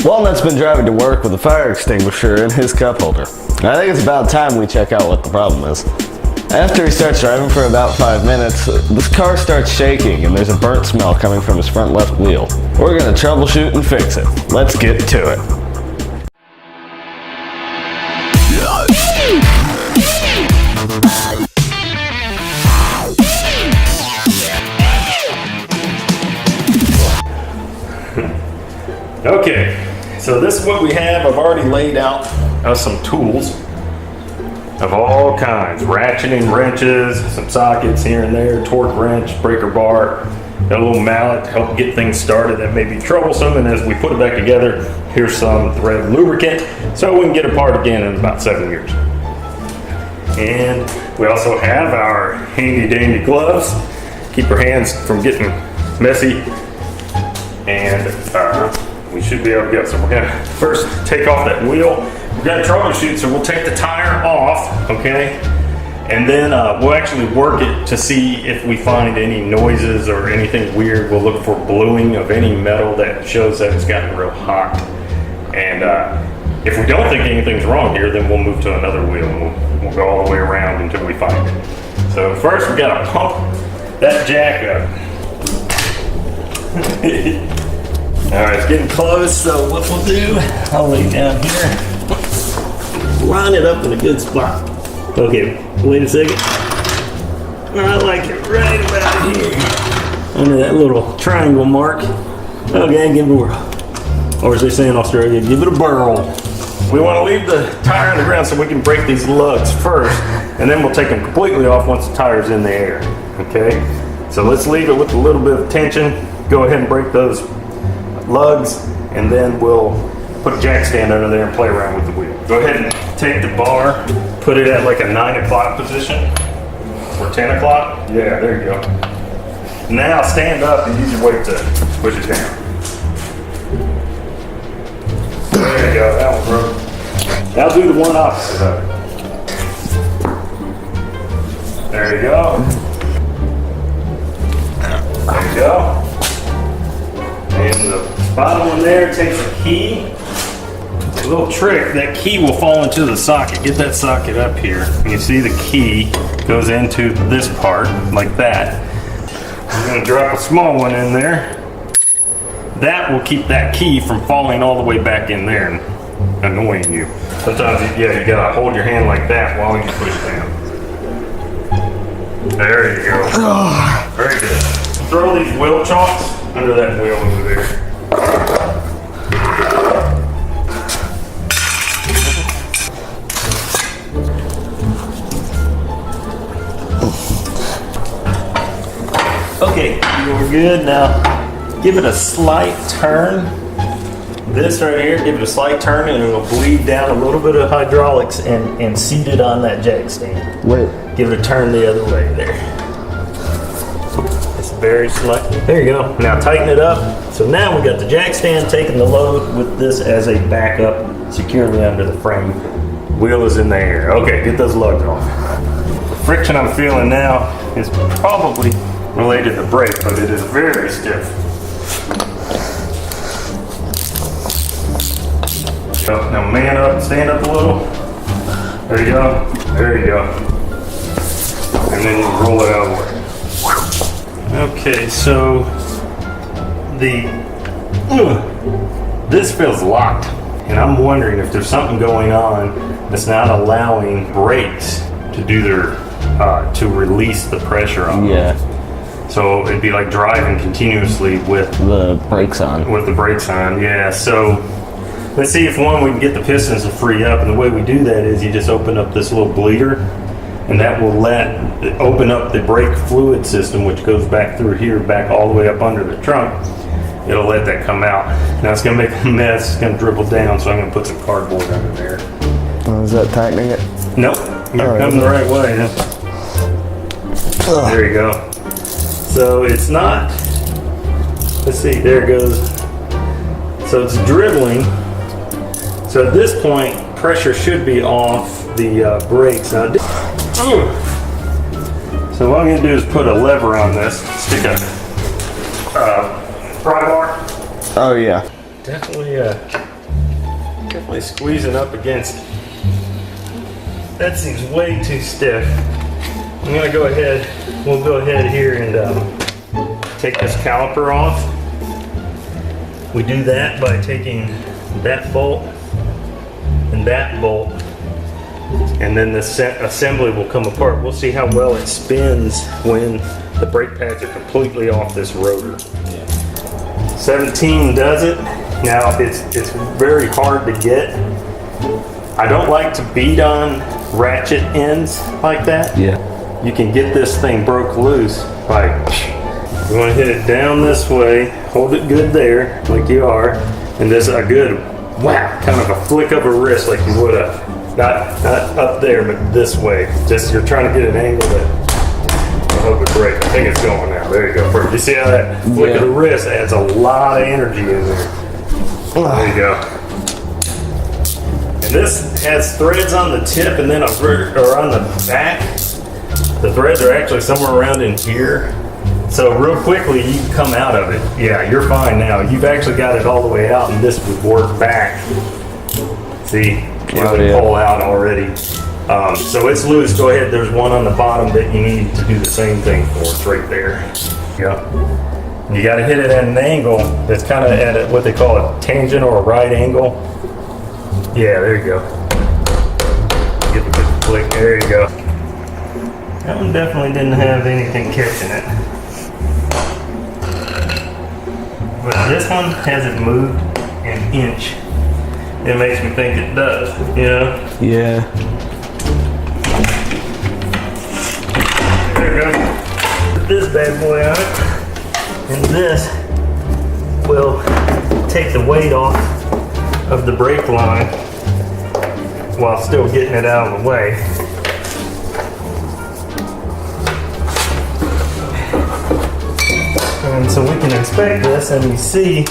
Walnut's been driving to work with a fire extinguisher in his cup holder. I think it's about time we check out what the problem is. After he starts driving for about 5 minutes, this car starts shaking and there's a burnt smell coming from his front left wheel. We're gonna troubleshoot and fix it. Let's get to it. Okay, so this is what we have. I've already laid out some tools of all kinds. Ratcheting wrenches, some sockets here and there, torque wrench, breaker bar, got a little mallet to help get things started that may be troublesome, and as we put it back together, here's some thread lubricant so we can get it apart again in about 7 years. And we also have our handy dandy gloves, keep our hands from getting messy, and we should be able to go. So we're gonna first take off that wheel. We're gonna troubleshoot, so we'll take the tire off, okay? And then we'll actually work it to see if we find any noises or anything weird. We'll look for bluing of any metal that shows that it's gotten real hot. And if we don't think anything's wrong here, then we'll move to another wheel and we'll go all the way around until we find it. So first we gotta pump that jack up. Alright, it's getting close, so what we'll do, I'll lay down here, line it up in a good spot. Okay, wait a second. I like it right about here, under that little triangle mark. Okay, give it a whirl. Or as they say in Australia, give it a burl. We want to leave the tire on the ground so we can break these lugs first, and then we'll take them completely off once the tire's in the air, okay? So let's leave it with a little bit of tension. Go ahead and break those lugs, and then we'll put a jack stand under there and play around with the wheel. Go ahead and take the bar, put it at like a 9 o'clock position, or 10 o'clock. Yeah, there you go. Now stand up and use your weight to push it down. There you go, that one broke. Now do the one opposite of it. There you go. There you go. And the bottom one there takes a key. A little trick, that key will fall into the socket. Get that socket up here. You see the key goes into this part, like that. I'm gonna drop a small one in there. That will keep that key from falling all the way back in there and annoying you. Sometimes, you gotta hold your hand like that while you push down. There you go. Very good. Throw these wheel chocks under that wheel over there. Okay, we're good. Now give it a slight turn. This right here, give it a slight turn and it'll bleed down a little bit of hydraulics and seat it on that jack stand. Wait. Give it a turn the other way there. It's very slight. There you go. Now tighten it up. So now we got the jack stand taking the load with this as a backup securely under the frame. Wheel is in the air. Okay, get those lugs off. The friction I'm feeling now is probably related to brake, but it is very stiff. Now man up, stand up a little. There you go. There you go. And then you roll it out of the way. Okay, so this feels locked, and I'm wondering if there's something going on that's not allowing brakes to do their to release the pressure on. Yeah. So it'd be like driving continuously with The brakes on. With the brakes on, yeah. So let's see if we can get the pistons to free up, and the way we do that is you just open up this little bleeder, and that will open up the brake fluid system, which goes back through here, back all the way up under the trunk. It'll let that come out. Now it's gonna make a mess, it's gonna dribble down, so I'm gonna put some cardboard under there. Oh, is that tightening it? Nope, you're coming the right way. There you go. So it's not, let's see, there it goes. So it's dribbling. So at this point, pressure should be off the brakes. Now, so what I'm going to do is put a lever on this, stick a pry bar. Oh yeah. Definitely Definitely squeezing up against. That seems way too stiff. I'm gonna go ahead, we'll go ahead here and take this caliper off. We do that by taking that bolt and that bolt, and then the assembly will come apart. We'll see how well it spins when the brake pads are completely off this rotor. 17 does it. Now it's very hard to get. I don't like to beat on ratchet ends like that. Yeah. You can get this thing broke loose by, you want to hit it down this way, hold it good there like you are, and there's a good whack, kind of a flick of a wrist like you would have. Not up there, but this way. Just you're trying to get an angle that I hope it breaks. I think it's going now. There you go. Perfect. You see how that flick of the wrist adds a lot of energy in there. There you go. And this has threads on the tip and then on the back. The threads are actually somewhere around in here. So real quickly you can come out of it. Yeah, you're fine now. You've actually got it all the way out and this would work back. See, it would pull out already. So it's loose. Go ahead. There's one on the bottom that you need to do the same thing for. It's right there. Yep. You got to hit it at an angle that's kind of at what they call a tangent or a right angle. Yeah, there you go. Get the good flick. There you go. That one definitely didn't have anything catching it. But this one hasn't moved an inch. It makes me think it does, you know? Yeah. There we go. Put this bad boy on it. And this will take the weight off of the brake line while still getting it out of the way. And so we can inspect this and you see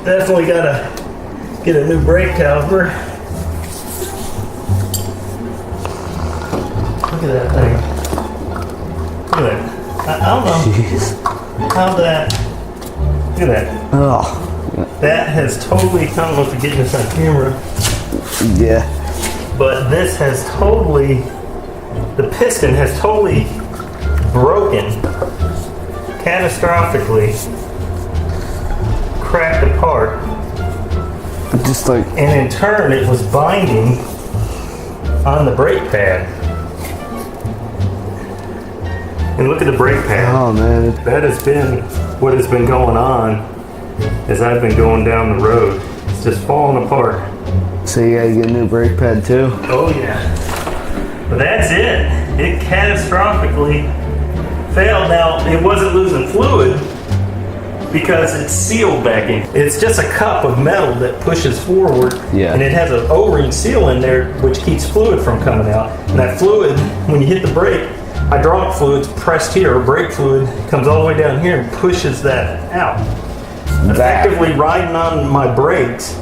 definitely gotta get a new brake caliper. Look at that thing. Look at that. I don't know how that, look at that. Oh. That has totally, I don't know if you're getting this on camera. Yeah. But this has totally, the piston has totally broken, catastrophically cracked apart. Just like. And in turn, it was binding on the brake pad. And look at the brake pad. Oh man. That has been what has been going on as I've been going down the road. It's just falling apart. So you gotta get a new brake pad too? Oh yeah. But that's it. It catastrophically failed. Now, it wasn't losing fluid because it's sealed back in. It's just a cup of metal that pushes forward. Yeah. And it has an O-ring seal in there which keeps fluid from coming out. And that fluid, when you hit the brake, hydraulic fluid's pressed here, or brake fluid comes all the way down here and pushes that out. Effectively riding on my brakes,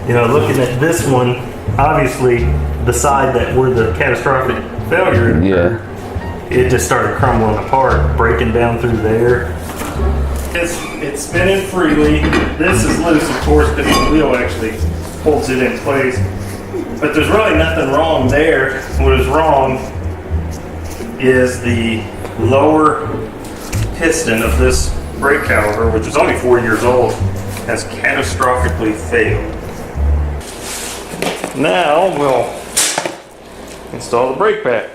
you know, looking at this one, obviously the side that where the catastrophic failure occurred, it just started crumbling apart, breaking down through there. It's spinning freely. This is loose, of course, because the wheel actually holds it in place. But there's really nothing wrong there. What is wrong is the lower piston of this brake caliper, which is only 4 years old, has catastrophically failed. Now we'll install the brake pad.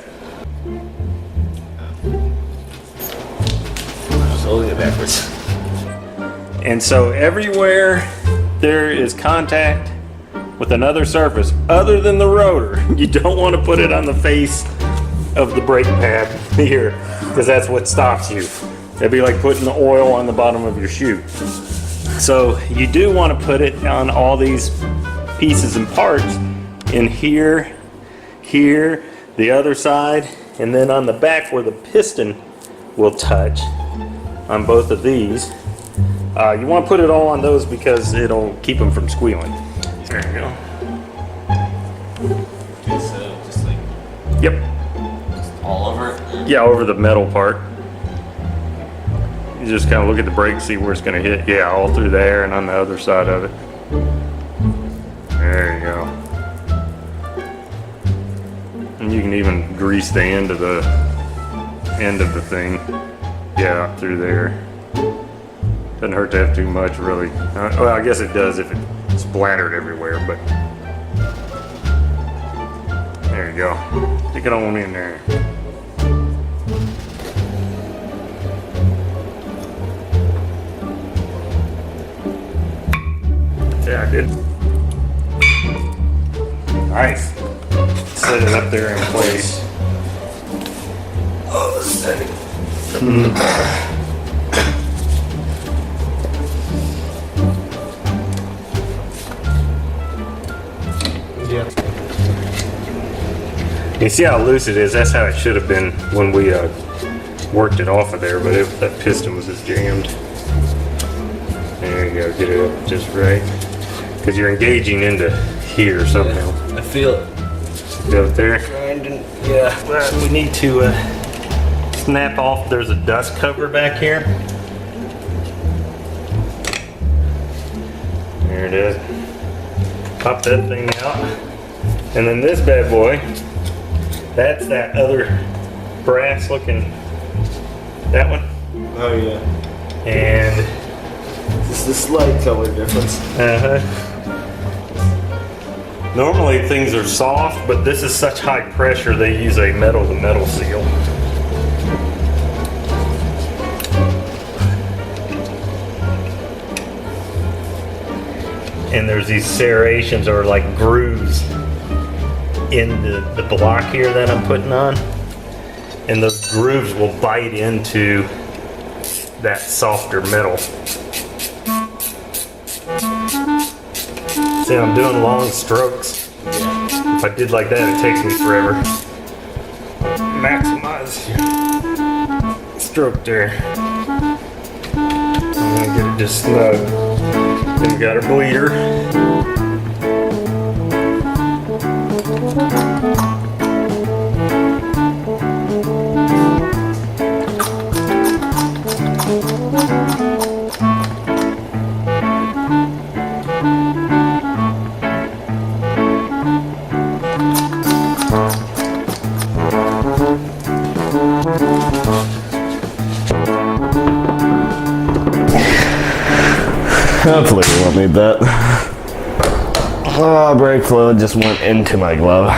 Slowly backwards. And so everywhere there is contact with another surface other than the rotor, you don't want to put it on the face of the brake pad here, because that's what stops you. That'd be like putting the oil on the bottom of your shoe. So you do want to put it on all these pieces and parts in here, here, the other side, and then on the back where the piston will touch on both of these. You want to put it all on those because it'll keep them from squealing. There you go. Okay, so just like Yep. all over it? Yeah, over the metal part. You just kind of look at the brake, see where it's going to hit. Yeah, all through there and on the other side of it. You can even grease the end of the thing. Yeah, through there. Doesn't hurt to have too much, really. Well, I guess it does if it's splattered everywhere, but there you go. Stick it on in there. Yeah, good. Nice. Set it up there in place. Oh, steady. Yeah. You see how loose it is? That's how it should have been when we worked it off of there, but that piston was just jammed. There you go, get it up just right. Because you're engaging into here somehow. Yeah, I feel it. Go up there. Grinding. Yeah. But we need to snap off. There's a dust cover back here. There it is. Pop that thing out. And then this bad boy, that's that other brass looking, that one. Oh yeah. And It's the slight color difference. normally things are soft, but this is such high pressure they use a metal to metal seal. And there's these serrations or like grooves in the block here that I'm putting on. And those grooves will bite into that softer metal. See, I'm doing long strokes. If I did like that, it takes me forever. Maximize stroke there. I'm gonna get it just snug. Then we got our bleeder. Hopefully we won't need that. Oh, brake fluid just went into my glove.